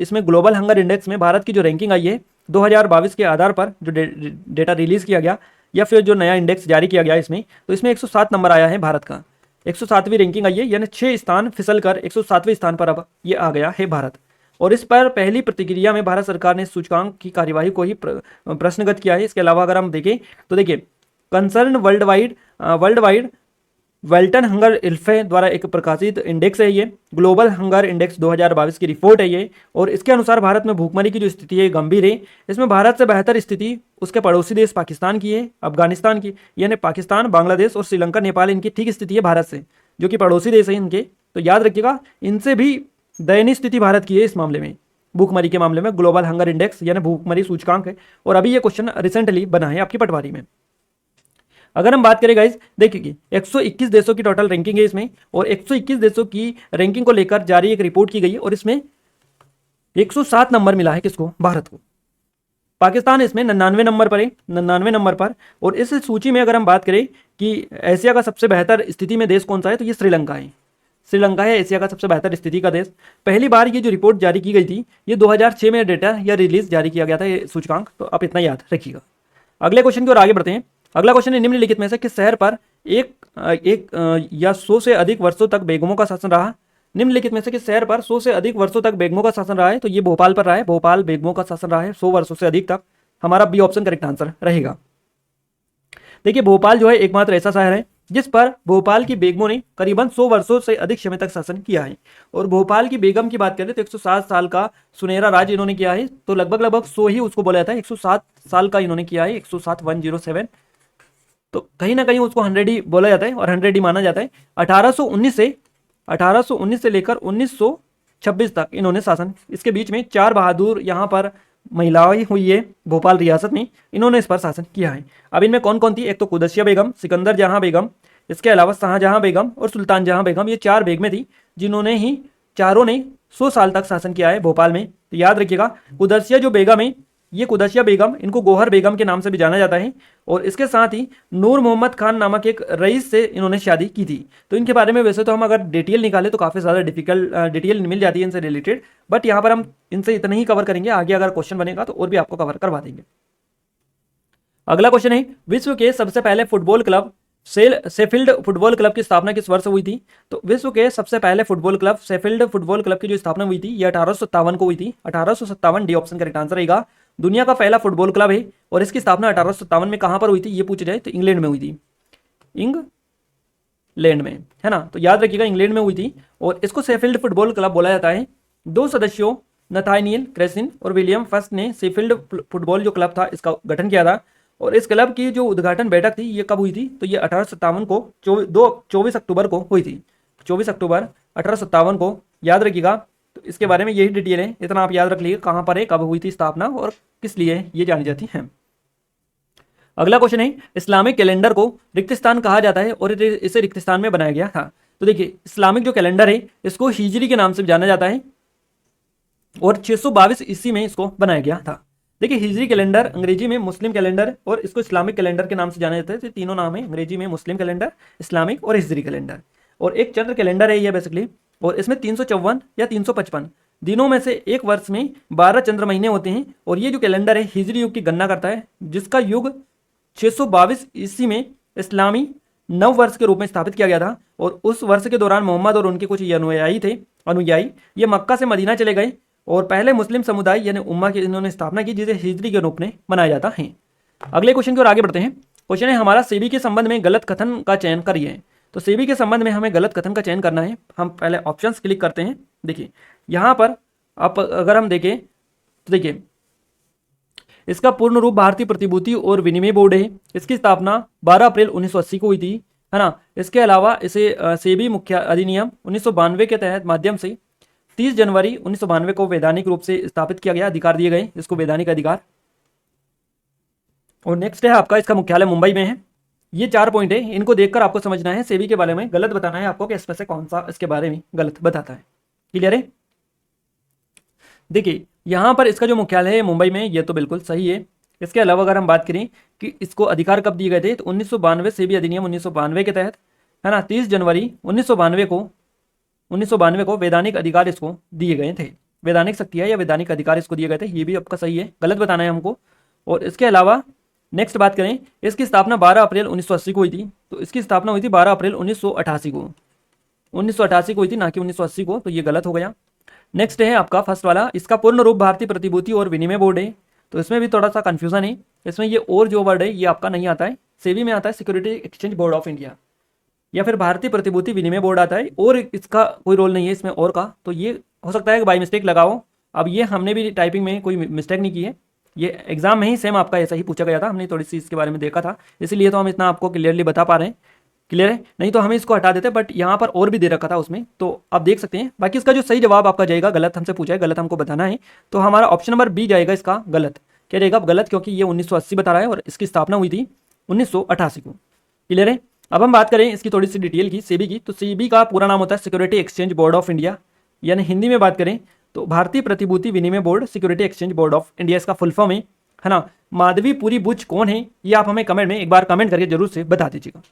इसमें ग्लोबल हंगर इंडेक्स में भारत की जो रैंकिंग आई है 2022 के आधार पर जो डेटा रिलीज किया गया या फिर जो नया इंडेक्स जारी किया गया इसमें, तो इसमें 107 नंबर आया है भारत का। 107वीं रैंकिंग आई है, यानी 6 स्थान फिसल कर 107वें स्थान पर अब ये आ गया है भारत। और इस पर पहली प्रतिक्रिया में भारत सरकार ने सूचकांक की कार्यवाही को ही प्रश्नगत किया है। इसके अलावा अगर हम देखें तो देखिए कंसर्न वर्ल्ड वाइड वेल्टन हंगर इल्फे द्वारा एक प्रकाशित इंडेक्स है ये, ग्लोबल हंगर इंडेक्स 2022 की रिपोर्ट है ये। और इसके अनुसार भारत में भूखमरी की जो स्थिति है गंभीर है। इसमें भारत से बेहतर स्थिति उसके पड़ोसी देश पाकिस्तान की है, अफगानिस्तान की, यानी पाकिस्तान, बांग्लादेश और श्रीलंका, नेपाल, इनकी ठीक स्थिति है भारत से, जो कि पड़ोसी देश है इनके। तो याद रखिएगा, इनसे भी दयनीय स्थिति भारत की है इस मामले में, भूखमरी के मामले में। ग्लोबल हंगर इंडेक्स यानी भूखमरी सूचकांक है, और अभी ये क्वेश्चन रिसेंटली बना है आपकी पटवारी में। अगर हम बात करें गाइस, देखिए 121 देशों की टोटल रैंकिंग है इसमें, और 121 देशों की रैंकिंग को लेकर जारी एक रिपोर्ट की गई है, और इसमें 107 नंबर मिला है किसको? भारत को। पाकिस्तान इसमें 99 नंबर पर है, 99 नंबर पर। और इस सूची में अगर हम बात करें कि एशिया का सबसे बेहतर स्थिति में देश कौन सा है, तो ये श्रीलंका है। श्रीलंका है एशिया का सबसे बेहतर स्थिति का देश। पहली बार ये जो रिपोर्ट जारी की गई थी, ये 2006 में डेटा या रिलीज जारी किया गया था ये सूचकांक, तो आप इतना याद रखिएगा। अगले क्वेश्चन की ओर आगे बढ़ते हैं। अगला क्वेश्चन है, निम्नलिखित में से किस शहर पर एक या 100 से अधिक वर्षों तक बेगमों का शासन रहा? निम्नलिखित में से किस शहर पर 100 से अधिक वर्षों तक बेगमों का शासन रहा है? तो ये भोपाल पर रहा है, भोपाल बेगमों का शासन रहा है 100 वर्षों से अधिक तक। हमारा बी ऑप्शन करेक्ट आंसर रहेगा। देखिए भोपाल जो है एकमात्र ऐसा शहर है जिस पर भोपाल की बेगमों ने करीबन 100 वर्षों से अधिक समय तक शासन किया है। और भोपाल की बेगम की बात करें तो 107 साल का सुनहरा राज इन्होंने किया है, तो लगभग 100 ही उसको बोला जाता है। 107 साल का इन्होंने किया है, 107 तो कहीं ना कहीं उसको 100 ही बोला जाता है और 100 ही माना जाता है। 1819 से लेकर 1926 तक इन्होंने शासन, इसके बीच में 4 बहादुर यहाँ पर महिलाएं हुई है भोपाल रियासत में, इन्होंने इस पर शासन किया है। अब इनमें कौन कौन थी? एक तो कुदसिया बेगम, सिकंदर जहां बेगम, इसके अलावा शाहजहां बेगम और सुल्तान जहां बेगम, ये 4 बेगमें थी जिन्होंने ही चारों ने 100 साल तक शासन किया है भोपाल में। तो याद रखिएगा, कुदसिया जो बेगम है, ये कुदसिया बेगम, इनको गोहर बेगम के नाम से भी जाना जाता है। और इसके साथ ही नूर मोहम्मद खान नामक एक रईस से इन्होंने शादी की थी। तो इनके बारे में वैसे तो हम अगर डिटेल निकालें तो काफ़ी ज़्यादा डिटेल मिल जाती है इनसे रिलेटेड, बट यहाँ पर हम इनसे इतना ही कवर करेंगे। आगे अगर क्वेश्चन बनेगा तो और भी आपको कवर करवा देंगे। अगला क्वेश्चन है, विश्व के सबसे पहले football club Sheffield football club की स्थापना किस वर्ष हुई थी? तो विश्व के सबसे पहले football club Sheffield football club की जो स्थापना हुई थी, ये 1857 को हुई थी। 1857 डी ऑप्शन करेक्ट आंसर रहेगा। दुनिया का पहला फुटबॉल क्लब है और इसकी स्थापना 1857 में कहां पर हुई थी, ये पूछ जाए तो इंग्लैंड में हुई थी, इंग्लैंड में, है ना। तो याद रखिएगा इंग्लैंड में हुई थी। और इसको शेफील्ड फुटबॉल क्लब बोला जाता है। 2 सदस्यों नथानियल क्रेसिन और विलियम फर्स्ट ने शेफील्ड फुटबॉल जो क्लब था इसका गठन किया था। और इस क्लब की जो उद्घाटन बैठक थी ये कब हुई थी? तो ये 1857 को 24 अक्टूबर को हुई थी। 24 अक्टूबर 1857 को, याद रखिएगा। तो इसके बारे में यही डिटेल है, इतना आप याद रख लीजिए कहाँ पर है, कब हुई थी स्थापना और किस लिए ये जानी जाती है। अगला क्वेश्चन है, इस्लामिक कैलेंडर को रिक्तस्थान कहा जाता है और इसे रिक्तस्थान में बनाया गया था। तो देखिए इस्लामिक जो कैलेंडर है इसको हिजरी के नाम से जाना जाता है और 622 ईस्वी में इसको बनाया गया था। देखिए हिजरी कैलेंडर अंग्रेजी में मुस्लिम कैलेंडर और इसको इस्लामिक कैलेंडर के नाम से जाना जाता है। तो तीनों नाम है अंग्रेजी में, मुस्लिम कैलेंडर, इस्लामिक और हिजरी कैलेंडर। और एक चंद्र कैलेंडर है ये बेसिकली, और इसमें 354 या 355 दिनों में से एक वर्ष में 12 चंद्र महीने होते हैं। और ये जो कैलेंडर है हिजरी युग की गणना करता है, जिसका युग 622 ईस्वी में इस्लामी नव वर्ष के रूप में स्थापित किया गया था। और उस वर्ष के दौरान मोहम्मद और उनके कुछ अनुयायी ये मक्का से मदीना चले गए और पहले मुस्लिम समुदाय यानी उम्मा की इन्होंने स्थापना की, जिसे हिजरी के रूप में मनाया जाता है। अगले क्वेश्चन की ओर आगे बढ़ते हैं। क्वेश्चन है हमारा, सेबी के संबंध में गलत कथन का चयन करिए। तो सेबी के संबंध में हमें गलत कथन का चयन करना है। हम पहले ऑप्शंस क्लिक करते हैं। देखिए यहाँ पर आप अगर हम देखें तो देखिए इसका पूर्ण रूप भारतीय प्रतिभूति और विनिमय बोर्ड है। इसकी स्थापना 12 अप्रैल 1980 को हुई थी, है ना। इसके अलावा इसे सेबी मुख्य अधिनियम 1992 के तहत माध्यम से 30 जनवरी 1992 को वैधानिक रूप से स्थापित किया गया, अधिकार दिए गए इसको वैधानिक अधिकार। और नेक्स्ट है आपका, इसका मुख्यालय मुंबई में है। ये 4 पॉइंट है, इनको देखकर आपको समझना है सेबी के बारे में गलत बताना है आपको कि इसमें से कौन सा इसके बारे में गलत बताता है। क्लियर है? देखिए यहाँ पर इसका जो मुख्यालय है मुंबई में, ये तो बिल्कुल सही है। इसके अलावा अगर हम बात करें कि इसको अधिकार कब दिए गए थे, तो 1992 सेबी अधिनियम 1992 के तहत, है ना, 30 जनवरी 1992 को वैधानिक अधिकार इसको दिए गए थे। वैधानिक शक्तियाँ या वैधानिक अधिकार इसको दिए गए थे। ये भी आपका सही है, गलत बताना है हमको। और इसके अलावा नेक्स्ट बात करें, इसकी स्थापना 12 अप्रैल 1980 को हुई थी। तो इसकी स्थापना हुई थी 12 अप्रैल 1988 को, 1988 को हुई थी, ना कि 1980 को। तो ये गलत हो गया। नेक्स्ट है आपका फर्स्ट वाला, इसका पूर्ण रूप भारतीय प्रतिभूति और विनिमय बोर्ड है। तो इसमें भी थोड़ा सा कंफ्यूजन है। इसमें ये और जो वर्ड है ये आपका नहीं आता है, सेबी में आता है security exchange board of India. या फिर भारतीय प्रतिभूति विनिमय बोर्ड आता है, और इसका कोई रोल नहीं है इसमें और का, तो ये हो सकता है कि बाई मिस्टेक लगाओ। अब ये हमने भी टाइपिंग में कोई मिस्टेक नहीं की है, ये एग्जाम में ही सेम आपका ऐसा ही पूछा गया था, हमने थोड़ी सी इसके बारे में देखा था, इसीलिए तो हम इतना आपको क्लियरली बता पा रहे हैं। क्लियर है, नहीं तो हम इसको हटा देते, बट यहाँ पर और भी दे रखा था उसमें, तो आप देख सकते हैं। बाकी इसका जो सही जवाब आपका जाएगा, गलत हमसे पूछा है, गलत हमको बताना है, तो हमारा ऑप्शन नंबर बी जाएगा इसका गलत। क्या जाएगा गलत, क्योंकि ये 1980 बता रहा है और इसकी स्थापना हुई थी 1988 को। क्लियर है। अब हम बात करें इसकी थोड़ी सी डिटेल की, सेबी की, तो सेबी का पूरा नाम होता है security exchange board of India, यानी हिंदी में बात करें तो भारतीय प्रतिभूति विनिमय board, security exchange board of India इसका फुल फॉर्म है ना। माधवीपुरी बुच कौन है, ये आप हमें कमेंट में एक बार कमेंट करके जरूर से बता दीजिएगा।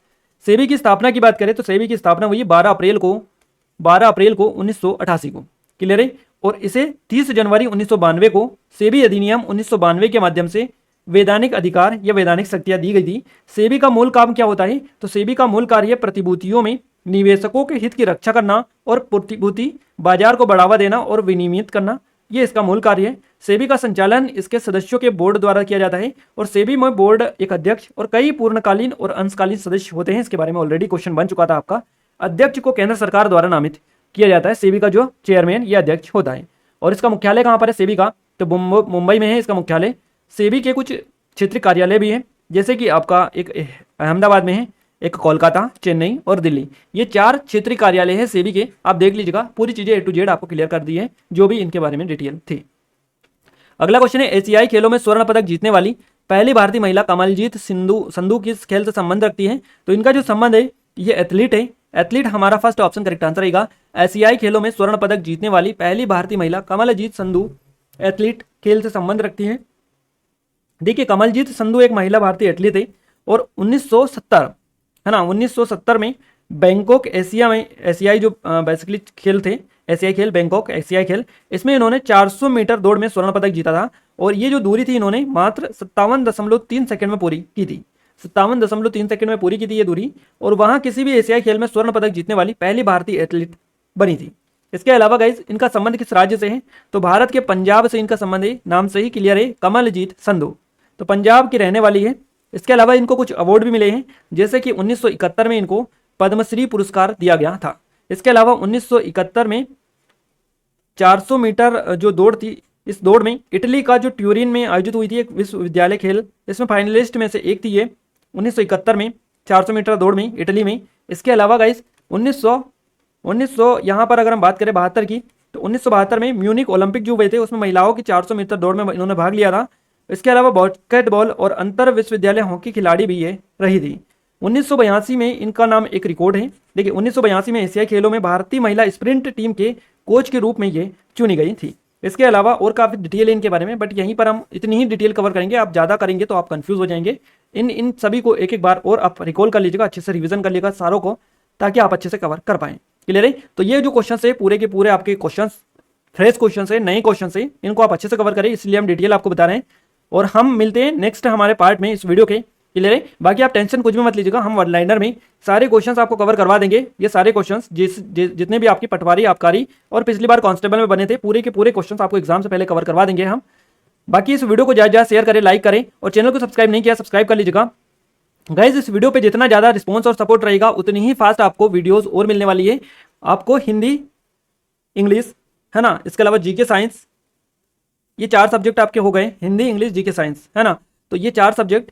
सेबी की स्थापना की बात करें तो सेबी की स्थापना हुई 12 अप्रैल को 1988 को। क्लियर है। और इसे 30 जनवरी 1992 को सेबी अधिनियम 1992 के माध्यम से वैधानिक अधिकार या वैधानिक शक्तियां दी गई थी। सेबी का मूल काम क्या होता है, तो सेबी का मूल कार्य प्रतिभूतियों में निवेशकों के हित की रक्षा करना और प्रतिभूति बाजार को बढ़ावा देना और विनियमित करना, ये इसका मूल कार्य है। सेबी का संचालन इसके सदस्यों के बोर्ड द्वारा किया जाता है, और सेबी में बोर्ड एक अध्यक्ष और कई पूर्णकालीन और अंशकालीन सदस्य होते हैं। इसके बारे में ऑलरेडी क्वेश्चन बन चुका था आपका। अध्यक्ष को केंद्र सरकार द्वारा नामित किया जाता है, सेबी का जो चेयरमैन या अध्यक्ष होता है। और इसका मुख्यालय कहाँ पर है सेबी का, तो मुंबई में है इसका मुख्यालय। सेबी के कुछ क्षेत्रीय कार्यालय भी हैं, जैसे कि आपका एक अहमदाबाद में है, एक कोलकाता, चेन्नई और दिल्ली, ये 4 क्षेत्रीय कार्यालय है सेबी के। आप देख लीजिएगा, पूरी चीजें A to Z आपको क्लियर कर दी है, जो भी इनके बारे में डिटेल थी। अगला क्वेश्चन है, एशियाई खेलों में स्वर्ण पदक जीतने वाली पहली भारतीय महिला कमलजीत संधू किस खेल से संबंध रखती है, तो इनका जो संबंध है ये एथलीट है। एथलीट हमारा फर्स्ट ऑप्शन करेक्ट आंसर रहेगा। एशियाई खेलों में स्वर्ण पदक जीतने वाली पहली भारतीय महिला कमलजीत संधू एथलीट खेल से संबंध रखती है। देखिए, कमलजीत संधू एक महिला भारतीय एथलीट है, और 1970 है ना, 1970 में बैंकॉक एशियाई जो बेसिकली खेल थे, एशियाई खेल, बैंकॉक एशियाई खेल, इसमें इन्होंने 400 मीटर दौड़ में स्वर्ण पदक जीता था। और ये जो दूरी थी इन्होंने मात्र 57.3 सेकंड में पूरी की थी, 57.3 सेकंड में पूरी की थी ये दूरी, और वहां किसी भी एशियाई खेल में स्वर्ण पदक जीतने वाली पहली भारतीय एथलीट बनी थी। इसके अलावा गाइज इनका संबंध किस राज्य से है, तो भारत के पंजाब से इनका संबंध है। नाम से ही क्लियर है, कमलजीत संधू, तो पंजाब की रहने वाली है। इसके अलावा इनको कुछ अवार्ड भी मिले हैं, जैसे कि 1971 में इनको पद्मश्री पुरस्कार दिया गया था। इसके अलावा 1971 में 400 मीटर जो दौड़ थी, इस दौड़ में इटली का जो ट्यूरिन में आयोजित हुई थी एक विश्वविद्यालय खेल, इसमें फाइनलिस्ट में से एक थी ये 1971 में 400 मीटर दौड़ में इटली में। इसके अलावा गाइस 1900 यहाँ पर अगर हम बात करें 72 की, तो 1972 में म्यूनिक ओलंपिक जो हुए थे उसमें महिलाओं की 400 मीटर दौड़ में इन्होंने भाग लिया था। इसके अलावा बास्केटबॉल और अंतर विश्वविद्यालय हॉकी खिलाड़ी भी ये रही थी। 1982 में इनका नाम एक रिकॉर्ड है। देखिए, 1982 में एशियाई खेलों में भारतीय महिला स्प्रिंट टीम के कोच के रूप में ये चुनी गई थी। इसके अलावा और काफ़ी डिटेल है इनके बारे में, बट यहीं पर हम इतनी ही डिटेल कवर करेंगे, आप ज़्यादा करेंगे तो आप कंफ्यूज हो जाएंगे। इन सभी को एक एक बार और आप रिकॉल कर लीजिएगा, अच्छे से रिवीजन कर लीजिएगा सारों को, ताकि आप अच्छे से कवर कर पाएँ। क्लियर है। तो ये जो क्वेश्चन है पूरे के पूरे आपके क्वेश्चन फ्रेश क्वेश्चन है, नए क्वेश्चन है, इनको आप अच्छे से कवर करें, इसलिए हम डिटेल आपको बता रहे हैं। और हम मिलते हैं नेक्स्ट हमारे पार्ट में इस वीडियो के। क्लियर है। बाकी आप टेंशन कुछ भी मत लीजिएगा, हम वन लाइनर में सारे क्वेश्चंस आपको कवर करवा देंगे। ये सारे क्वेश्चंस जितने भी आपकी पटवारी, आबकारी और पिछली बार कांस्टेबल में बने थे, पूरे के पूरे क्वेश्चंस आपको एग्जाम से पहले कवर करवा देंगे हम। बाकी इस वीडियो को ज़्यादा शेयर करें, लाइक करें, और चैनल को सब्सक्राइब नहीं किया सब्सक्राइब कर लीजिएगा। गाइज, इस वीडियो पे जितना ज़्यादा रिस्पॉन्स और सपोर्ट रहेगा उतनी ही फास्ट आपको वीडियोज़ और मिलने वाली है। आपको हिंदी, इंग्लिश, है ना, इसके अलावा जीके साइंस, ये 4 सब्जेक्ट आपके हो गए, हिंदी, इंग्लिश, जीके साइंस, है ना। तो ये 4 सब्जेक्ट,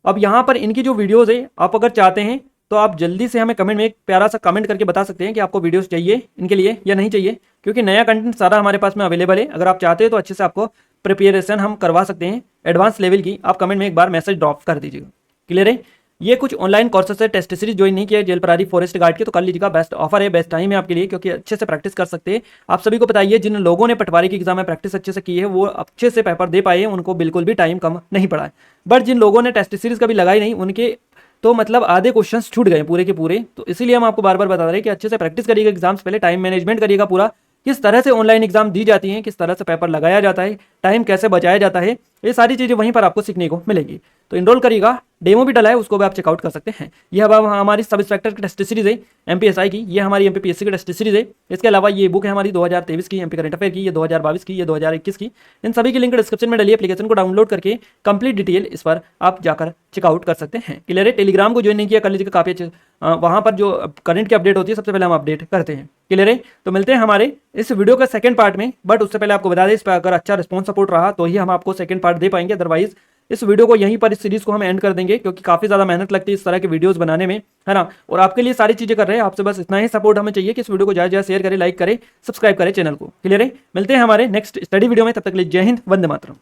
अब यहाँ पर इनकी जो वीडियोज़ है, आप अगर चाहते हैं तो आप जल्दी से हमें कमेंट में एक प्यारा सा कमेंट करके बता सकते हैं कि आपको वीडियोस चाहिए इनके लिए या नहीं चाहिए, क्योंकि नया कंटेंट सारा हमारे पास में अवेलेबल है। अगर आप चाहते हैं तो अच्छे से आपको प्रिपरेशन हम करवा सकते हैं एडवांस लेवल की। आप कमेंट में एक बार मैसेज ड्रॉप कर दीजिएगा। क्लियर है। ये कुछ ऑनलाइन कोर्सेस है, टेस्ट सीरीज ज्वाइन नहीं किया जेल प्रहरी फॉरेस्ट गार्ड के, तो कर लीजिएगा। बेस्ट ऑफर है, बेस्ट टाइम है आपके लिए, क्योंकि अच्छे से प्रैक्टिस कर सकते हैं। आप सभी को बताइए, जिन लोगों ने पटवारी की एग्जाम में प्रैक्टिस अच्छे से की है वो अच्छे से पेपर दे पाए हैं, उनको बिल्कुल भी टाइम कम नहीं पड़ा है। बट जिन लोगों ने टेस्ट सीरीज कभी लगाई नहीं, उनके तो मतलब आधे क्वेश्चन छूट गए पूरे के पूरे। तो इसीलिए हम आपको बार बार बता रहे हैं कि अच्छे से प्रैक्टिस करिएगा एग्जाम से पहले, टाइम मैनेजमेंट करिएगा पूरा, किस तरह से ऑनलाइन एग्जाम दी जाती हैं, किस तरह से पेपर लगाया जाता है, टाइम कैसे बचाया जाता है, ये सारी चीज़ें वहीं पर आपको सीखने को मिलेंगी। तो इनरोल करिएगा, डेमो भी डला है, उसको भी आप चेकआउट कर सकते हैं। यह अब हमारी सब इंस्पेक्टर की टेस्ट सीरीज है एमपीएसआई की, ये हमारी एमपीपीएससी की टेस्ट सीरीज है। इसके अलावा ये बुक है हमारी 2023 की एमपी करंट अफेयर की, ये 2022 की, ये 2021 की। इन सभी की लिंक डिस्क्रिप्शन में डली, एप्लीकेशन को डाउनलोड करके कंप्लीट डिटेल इस पर आप जाकर चेकआउट कर सकते हैं। क्लियर है? टेलीग्राम को ज्वाइन नहीं किया कर लीजिए, काफी अच्छे वहां पर जो करंट की अपडेट होती है सबसे पहले हम अपडेट करते हैं। क्लियर है? तो मिलते हैं हमारे इस वीडियो का सेकंड पार्ट में, बट उससे पहले आपको बता दें इस पर अगर अच्छा रिस्पॉन्स सपोर्ट रहा तो ही हम आपको सेकंड पार्ट दे पाएंगे, अदरवाइज इस वीडियो को यहीं पर इस सीरीज को हम एंड कर देंगे, क्योंकि काफी ज्यादा मेहनत लगती है इस तरह के वीडियोस बनाने में, है ना। और आपके लिए सारी चीजें कर रहे हैं, आपसे बस इतना ही सपोर्ट हमें चाहिए कि इस वीडियो को ज्यादा शेयर करें, लाइक करें, सब्सक्राइब करें चैनल को। क्लियर है? मिलते हैं हमारे नेक्स्ट स्टडी वीडियो में, तब तक के लिए जय हिंद, वंदे मातरम।